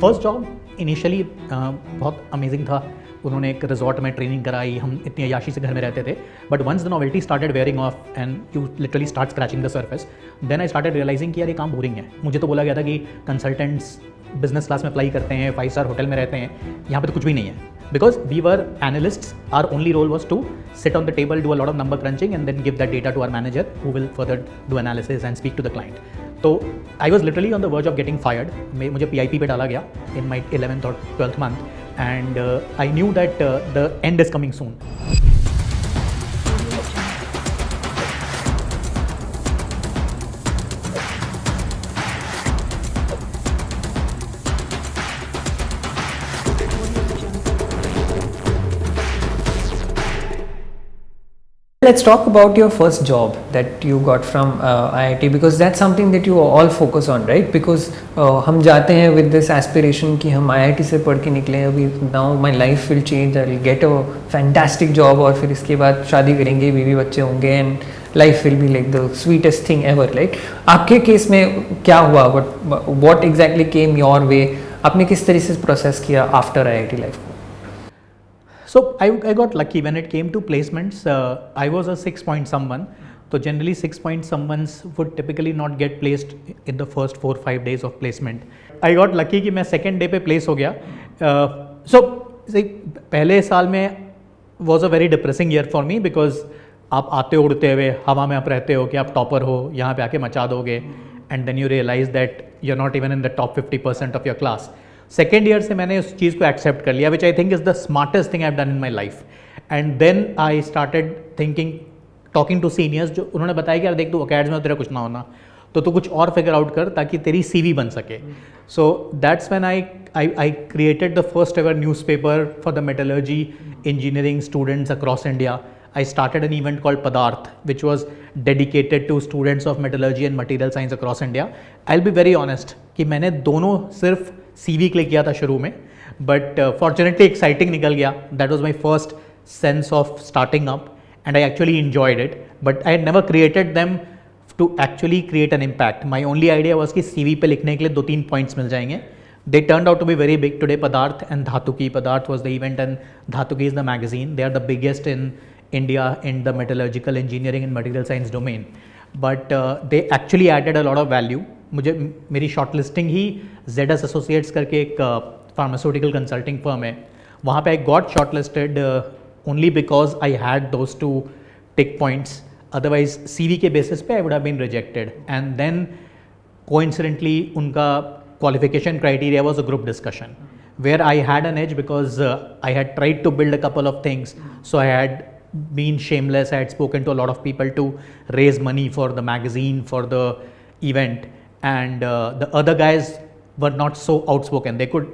First job initially बहुत amazing था। उन्होंने एक रिजॉर्ट में ट्रेनिंग कराई, हम इतनी अय्याशी से घर में रहते थे। But once the novelty started wearing off and you literally start scratching the surface, then I started realising कि यार ये काम बोरिंग है। मुझे तो बोला गया था कि कंसल्टेंट्स बिजनेस क्लास में अप्लाई करते हैं, 5 स्टार होटल में रहते हैं, यहाँ पे तो कुछ भी नहीं है। Because we were analysts, our only role was to sit on the table, do a lot of number crunching, and then give that data to our manager, who will further do analysis and speak to the client. तो I was literally on the verge of getting fired. मुझे PIP पे डाला गया in my 11th or 12th month, and I knew that the end is coming soon. Let's talk about your first job that you got from IIT, because that's something that you all focus on, right? Because हम जाते हैं with this aspiration कि हम IIT से पढ़ के निकले हैं, अभी now my life will change, I will get a fantastic job, और फिर इसके बाद शादी करेंगे, बीवी बच्चे होंगे, and life will be like the sweetest thing ever, right? आपके केस में क्या हुआ? What exactly came your way? आपने किस तरह से process किया after IIT life? So I got lucky when it came to placements. I was a 6 point someone. So generally 6 point someones would typically not get placed in the first 4-5 days of placement. I got lucky कि मैं second day पे place हो गया. So पहले साल में was a very depressing year for me, because आप आते उड़ते हुए हवा में आप रहते हो कि आप टॉपर हो, यहाँ पे आके मचा दोगे, and then you realize that you're not even in the top 50% of your class. Second year से मैंने उस चीज़ को एक्सेप्ट कर लिया, which I think is the smartest thing I have done in my life. And then I started thinking, talking to seniors, जो उन्होंने बताया कि यार देख, तू अकेडमी में तेरा कुछ ना होना, तो तू कुछ और फिगर आउट कर ताकि तेरी CV बन सके। सो that's when I created the first ever news paper for the metallurgy engineering students across India. I started an event called Padarth, which was dedicated to students of metallurgy and material science across India. I'll be very honest कि मैंने दोनों सिर्फ CV के लिए किया था शुरू में, but fortunately exciting निकल गया. That was my first sense of starting up, and I actually enjoyed it. But I had never created them to actually create an impact. My only idea was कि CV पे लिखने के लिए 2-3 points मिल जाएंगे. They turned out to be very big. Today Padarth and Dhatuki. Padarth was the event and Dhatuki is the magazine. They are the biggest in India in the metallurgical engineering and material science domain. But they actually added a lot of value. मुझे मेरी shortlisting ही ZS Associates करके एक pharmaceutical consulting firm है, वहाँ पे I got shortlisted only because I had those 2 tick points. Otherwise CV के basis पे I would have been rejected. And then coincidentally उनका qualification criteria was a group discussion, where I had an edge because I had tried to build a couple of things. So I had been shameless. I had spoken to a lot of people to raise money for the magazine, for the event, and the other guys were not so outspoken. They could,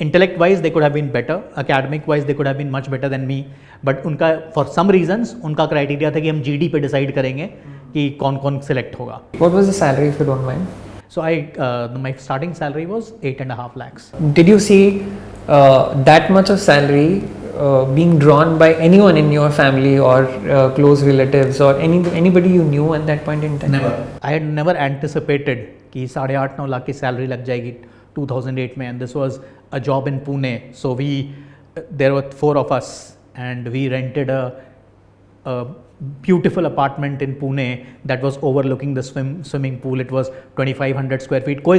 intellect wise they could have been better, academic wise they could have been much better than me, but उनका for some reasons उनका criteria था कि हम GD पे decide करेंगे कि कौन कौन select होगा. What was the salary, if you don't mind? So my starting salary was 8.5 lakhs. Did you see that much of salary being drawn by anyone in your family or close relatives or anybody you knew at that point in time? Never. I had never anticipated कि 8.5-9 लाख की salary लग जाएगी 2008 में, and this was a job in Pune. So there were 4 of us and we rented a beautiful apartment in Pune that was overlooking the swimming pool. It was 2500 square feet. कोई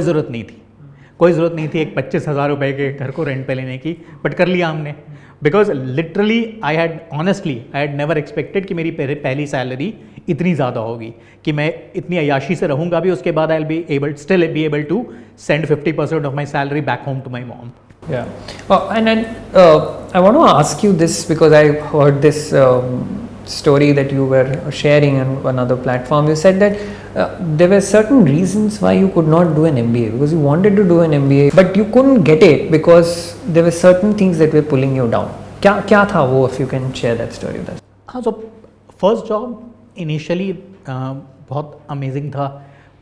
ज़रूरत नहीं थी एक 25,000 रुपए के घर को रेंट पे लेने की, बट कर लिया हमने, because literally I had never expected कि मेरी पहली सैलरी इतनी ज़्यादा होगी कि मैं इतनी अय्याशी से रहूँगा भी, उसके बाद I will still be able to send 50% of my salary back home to my mom. Yeah. And then I want to ask you this because I heard this story that you were sharing on another platform. You said that there were certain reasons why you could not do an MBA, because you wanted to do an MBA but you couldn't get it because there were certain things that were pulling you down. क्या था वो, if you can share that story with us? हाँ, so first job initially बहुत amazing था.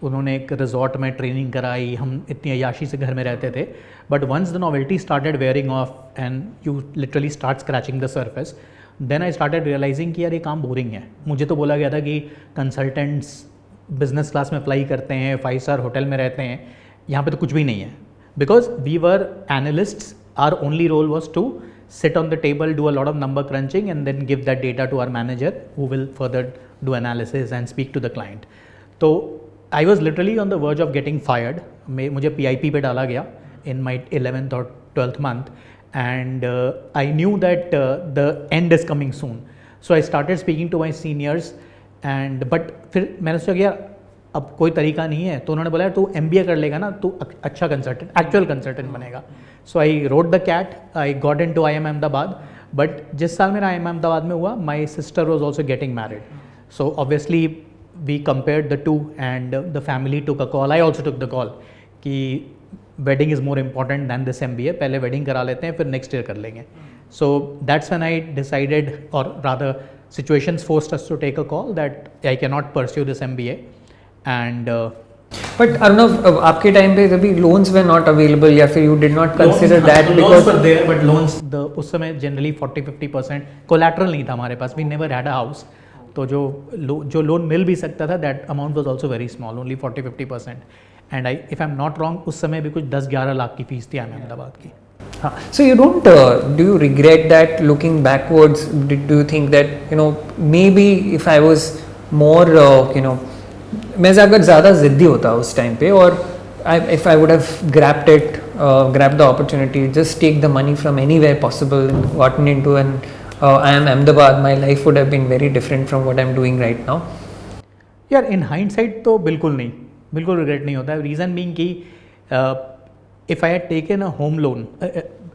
उन्होंने एक resort में training कराई, हम इतनी अय्याशी से घर में रहते थे. But once the novelty started wearing off and you literally start scratching the surface, then I started realising कि यार ये काम बोरिंग है. मुझे तो बोला गया था कि कंसल्टेंट्स बिजनेस क्लास में अप्लाई करते हैं, 5 स्टार होटल में रहते हैं, यहाँ पे तो कुछ भी नहीं है. because we were analysts. Our only role was to sit on the table, do a lot of number crunching, and then give that data to our manager, who will further do analysis and speak to the client. So I was literally on the verge of getting fired. मुझे PIP पे डाला गया in my 11th or 12th month, and I knew that the end is coming soon. So I started speaking to my seniors, and but फिर मैंने सोचा कि यार अब कोई तरीका नहीं है, तो उन्होंने बोला तू MBA कर लेगा ना, तू अच्छा कंसल्टेंट, एक्चुअल कंसल्टेंट बनेगा. So I wrote the CAT, I got into IIM Ahmedabad. But जिस साल मेरा IIM अहमदाबाद में हुआ, my sister was also getting married. So obviously we compared the two, and the family took a call. I also took the call कि wedding is more important than this MBA. पहले wedding करा लेते हैं, फिर next year कर लेंगे. So that's when I decided, और rather situations forced us to take a call that I can not pursue this MBA. And but Arnav, आपके time पे कभी loans were not available या फिर you did not consider that because loans were there, but loans उस समय generally 40-50% collateral नहीं था हमारे पास. We never had a house. तो जो लोन मिल भी सकता था, that amount was also very small, only 40-50%. And if I'm not wrong, उस समय भी कुछ 10-11 लाख की फीस थी IIM अहमदाबाद की. So you don't do you regret that looking backwards? Do you think that maybe if I was more मैं अगर ज़्यादा ज़िद्दी होता उस टाइम पे, और if I would have grabbed the opportunity, just take the money from anywhere possible and gotten into an IIM Ahmedabad, my life would have been very different from what I'm doing right now. यार in hindsight तो बिल्कुल नहीं, बिल्कुल regret नहीं होता है. Reason being कि if I had taken a home loan,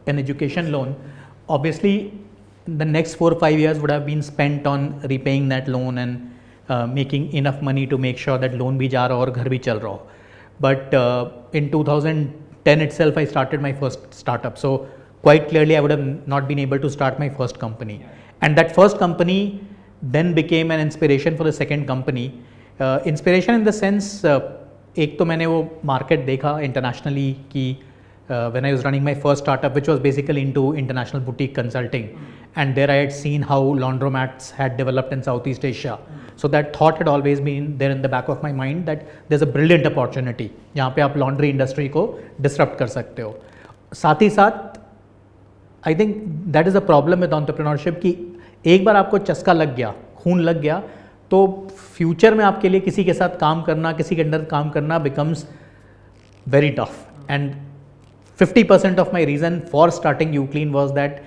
an education loan, obviously the next 4-5 years would have been spent on repaying that loan and making enough money to make sure that loan भी जा रहा हो और घर भी चल रहा हो. But in 2010 itself, I started my first startup. So quite clearly, I would have not been able to start my first company. And that first company then became an inspiration for the second company. Inspiration in the sense, एक तो मैंने वो market देखा internationally कि when I was running my first startup, which was basically into international boutique consulting, and there I had seen how laundromats had developed in Southeast Asia. So that thought had always been there in the back of my mind that there's a brilliant opportunity जहाँ पे आप laundry industry को disrupt कर सकते हो. साथ ही साथ I think that is a problem with entrepreneurship कि एक बार आपको चस्का लग गया, खून लग गया, तो फ्यूचर में आपके लिए किसी के साथ काम करना, किसी के अंडर काम करना becomes very tough. And 50% of my reason for starting Uclean was that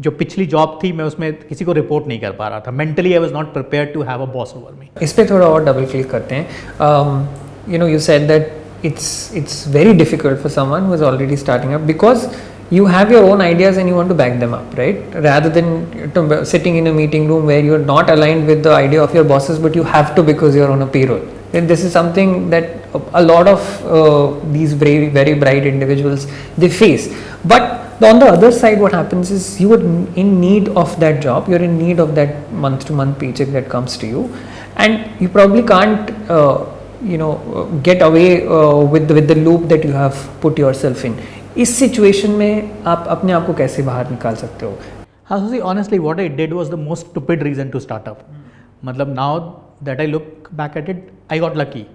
जो पिछली जॉब थी मैं उसमें किसी को रिपोर्ट नहीं कर पा रहा था. Mentally I was not prepared to have a boss over me. इस पे थोड़ा और डबल क्लिक करते हैं. You said that it's very difficult for someone who is already starting up because you have your own ideas and you want to back them up, right? Rather than sitting in a meeting room where you're not aligned with the idea of your bosses, but you have to because you're on a payroll. And this is something that a lot of these very, very bright individuals they face. But on the other side, what happens is you are in need of that job. You're in need of that month-to-month paycheck that comes to you, and you probably can't, get away with the loop that you have put yourself in. इस situation में आप अपने आप को कैसे बाहर निकाल सकते हो? हाँ, so see, honestly, what I did was the most stupid reason to start up. मतलब now that I look back at it, I got lucky,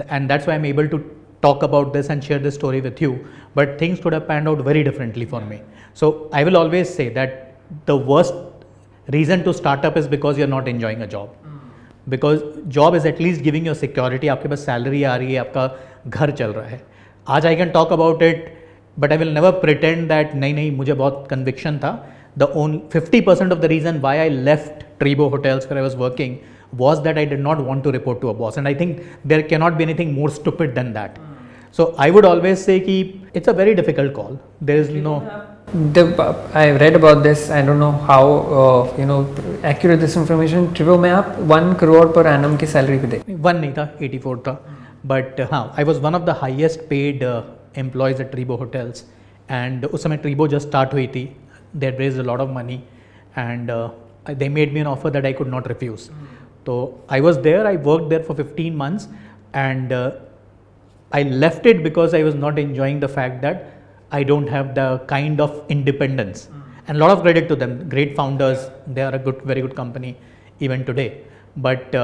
and that's why I'm able to talk about this and share this story with you. But things could have panned out very differently for me. So I will always say that the worst reason to start up is because you're not enjoying a job. Because job is at least giving you security. आपके पास salary आ रही है, आपका घर चल रहा है. आज I can talk about it, but I will never pretend that नहीं मुझे बहुत conviction था. The only 50% of the reason why I left Tribo Hotels where I was working was that I did not want to report to a boss, and I think there cannot be anything more stupid than that. So I would always say कि it's a very difficult call. There is no. I read about this. I don't know how accurate this information. Tribo में आप 1 crore per annum की salary पे थे. 1 नहीं था, 84 था. But हाँ, I was one of the highest paid employees at Tribo Hotels, and उस समय Tribo just start हुई थी. They had raised a lot of money, and they made me an offer that I could not refuse. So I was there. I worked there for 15 months, and I left it because I was not enjoying the fact that I don't have the kind of independence. And a lot of credit to them, great founders. They are a very good company even today. But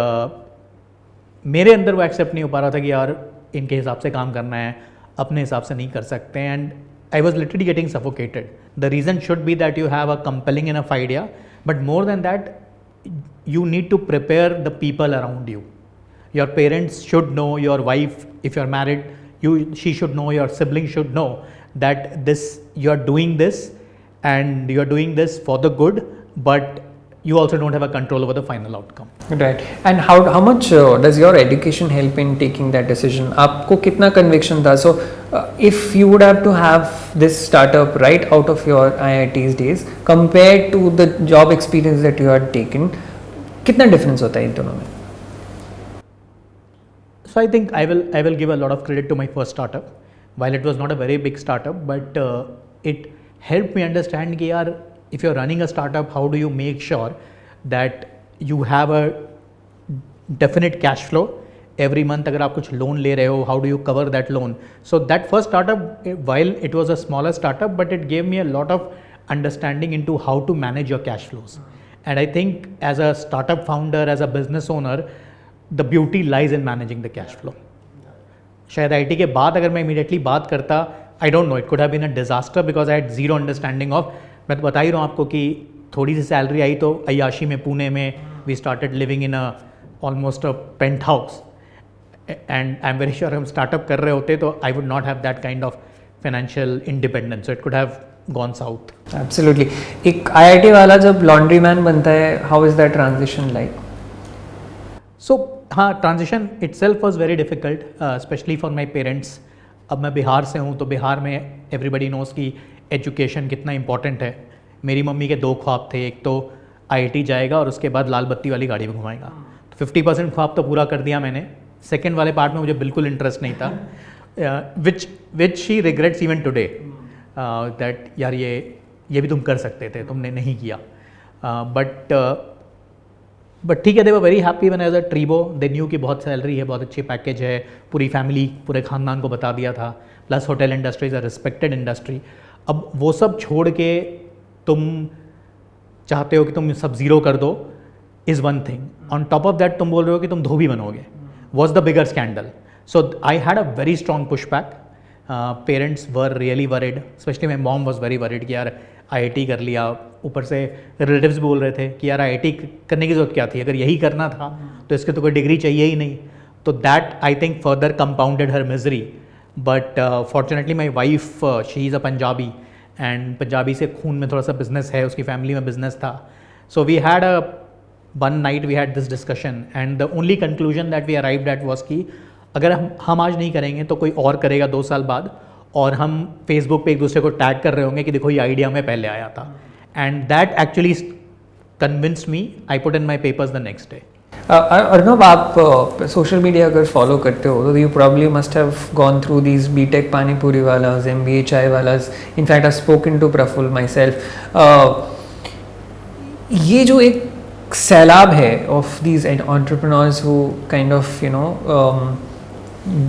मेरे अंदर वो accept नहीं हो पा रहा था कि यार इनके हिसाब से काम करना है, अपने हिसाब से नहीं कर सकते. And I was literally getting suffocated. The reason should be that you have a compelling enough idea, but more than that, you need to prepare the people around you. Your parents should know, your wife, if you're married, she should know, your siblings should know that you're doing this and you're doing this for the good, but you also don't have a control over the final outcome. Right. And how much does your education help in taking that decision? आपको कितना conviction था? So if you would have to have this startup right out of your IIT's days compared to the job experience that you had taken, कितना difference होता है इन दोनों में? So I think I will give a lot of credit to my first startup. While it was not a very big startup, but it helped me understand कि यार if you're running a startup, how do you make sure that you have a definite cash flow every month? अगर आप कुछ loan ले रहे हो, how do you cover that loan? So that first startup, while it was a smaller startup, but it gave me a lot of understanding into how to manage your cash flows. And I think as a startup founder, as a business owner, the beauty lies in managing the cash flow. शायद IT के बाद अगर मैं immediately बात करता, I don't know, it could have been a disaster because I had zero understanding of. मैं तो बता ही रहा हूँ आपको कि थोड़ी सी सैलरी आई तो अय्याशी में पुणे में we started living in almost a penthouse. And I am very sure हम स्टार्टअप कर रहे होते तो I would not have that kind of financial independence. So it could have gone south. Absolutely. एक IIT वाला जब laundry man बनता है, how is that transition like? So हाँ, transition itself was very difficult, specially for my parents. अब मैं बिहार से हूँ तो बिहार में एवरीबडी नोज की एजुकेशन कितना इंपॉर्टेंट है. मेरी मम्मी के 2 ख्वाब थे, एक तो IIT जाएगा और उसके बाद लाल बत्ती वाली गाड़ी में घुमाएगा. तो 50% ख्वाब तो पूरा कर दिया मैंने. सेकेंड वाले पार्ट में मुझे बिल्कुल इंटरेस्ट नहीं था, which she regrets even today that यार ये भी तुम कर सकते थे, तुमने नहीं किया. बट ठीक है, they were very happy when I was at Treebo. They knew कि बहुत सैलरी है, बहुत अच्छी पैकेज है, पूरी फैमिली पूरे ख़ानदान को बता दिया था. Plus hotel industry is a respected industry. अब वो सब छोड़ के तुम चाहते हो कि तुम सब ज़ीरो कर दो is one thing. On top of that तुम बोल रहे हो कि तुम धोबी बनोगे, was the bigger scandal. So I had a very strong push back. Parents were really worried, specially my mom was very worried कि यार IIT कर लिया. ऊपर से रिलेटिव्स बोल रहे थे कि यार IIT करने की ज़रूरत क्या थी, अगर यही करना था तो इसके तो कोई डिग्री चाहिए ही नहीं. तो that I think further compounded her misery. But fortunately my wife, she is a Punjabi and Punjabi से खून में थोड़ा सा बिजनेस है, उसकी फैमिली में बिजनेस था. So we had one night we had this discussion and the only conclusion that we arrived at was कि अगर हम आज नहीं करेंगे तो कोई और करेगा 2 साल बाद, और हम फेसबुक पे एक दूसरे को टैग कर रहे होंगे कि देखो ये आइडिया में पहले आया था. And that actually convinced me. I put in my papers the next day. Arnab, आप सोशल मीडिया अगर फॉलो करते हो तो you probably must have gone through these B Tech panipuri walas, MBA chai walas. In fact I spoken to Prafull myself. ये जो एक सैलाब है of these entrepreneurs who kind of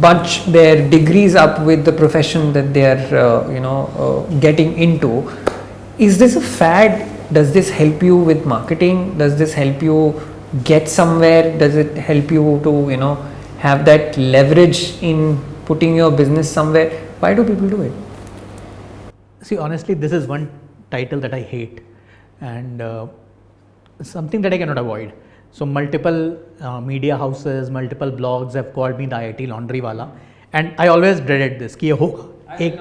bunch their degrees up with the profession that they are getting into. Is this a fad? Does this help you with marketing? Does this help you get somewhere? Does it help you to have that leverage in putting your business somewhere? Why do people do it? See, honestly, this is one title that I hate and something that I cannot avoid. So multiple media houses, multiple blogs have called me the IIT laundry वाला, and I always dreaded this कि ये होगा एक,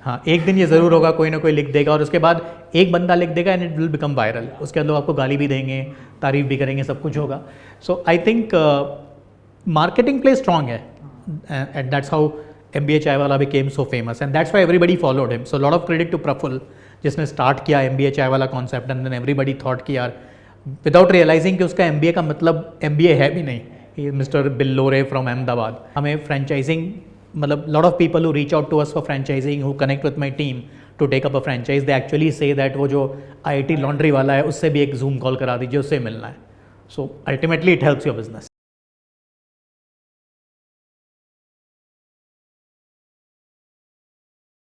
हाँ एक दिन ये ज़रूर होगा, कोई ना कोई लिख देगा और उसके बाद एक बंदा लिख देगा and it will become viral. उसके बाद लोग आपको गाली भी देंगे, तारीफ भी करेंगे, सब कुछ होगा. So I think marketing play strong है and that's how MBA chai वाला became so famous and that's why everybody followed him. So lot of credit to Praful जिसने स्टार्ट किया MBA chai wala concept and then everybody thought कि यार without realising कि उसका MBA का मतलब MBA है भी नहीं. Mister Billore from Ahmedabad. हमें फ्रेंचाइजिंग मतलब lot of people who reach out to us for franchising, who connect with my team to take up a franchise, they actually say that वो जो IIT लॉन्ड्री वाला है उससे भी एक जूम कॉल करा दीजिए, उससे मिलना है. So ultimately it helps your business.